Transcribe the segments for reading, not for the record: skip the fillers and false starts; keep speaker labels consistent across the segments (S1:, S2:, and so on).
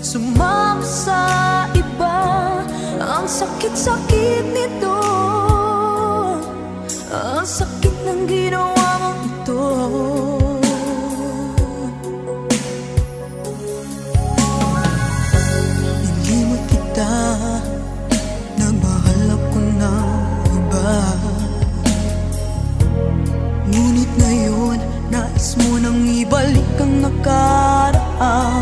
S1: sumama sa iba. Ang sakit-sakit nito, ang sakit ng ginawa mong ito. Nilimot kita, nagmahal ako ng iba. Ngunit ngayon, nais mo nang ibalik ang nakaraan.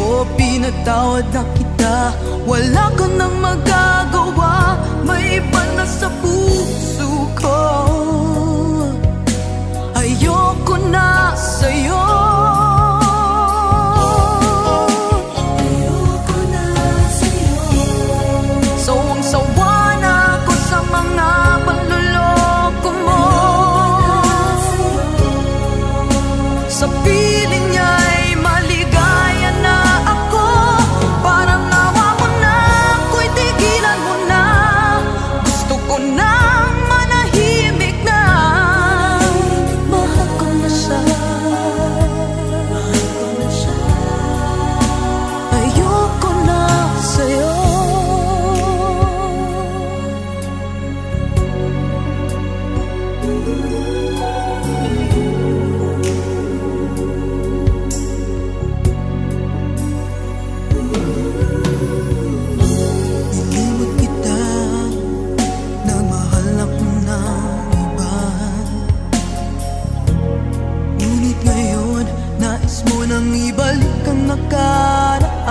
S1: O pinatawad na kita, wala ka nang magagawa. May iba na sa puso ko, ayoko na sa'yo. Ayoko na sa'yo. Sawang-sawa na ako sa mga panluloko mo. Sa piling niya'y maligaya na ako. Parang awa mo na ako'y tigilan mo na. Gusto ko nang manahimik na. Mahal ko na siya, mahal ko na siya. Ayoko na sa'yo. Nilimot kita, nagmahal ako ng iba. Ngunit ngayon, nais mo nang ibalik ang nakaraan.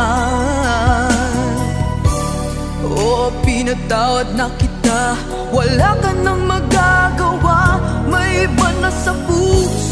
S1: O pinatawad na kita, wala ka nang magagawa. May iba na sa puso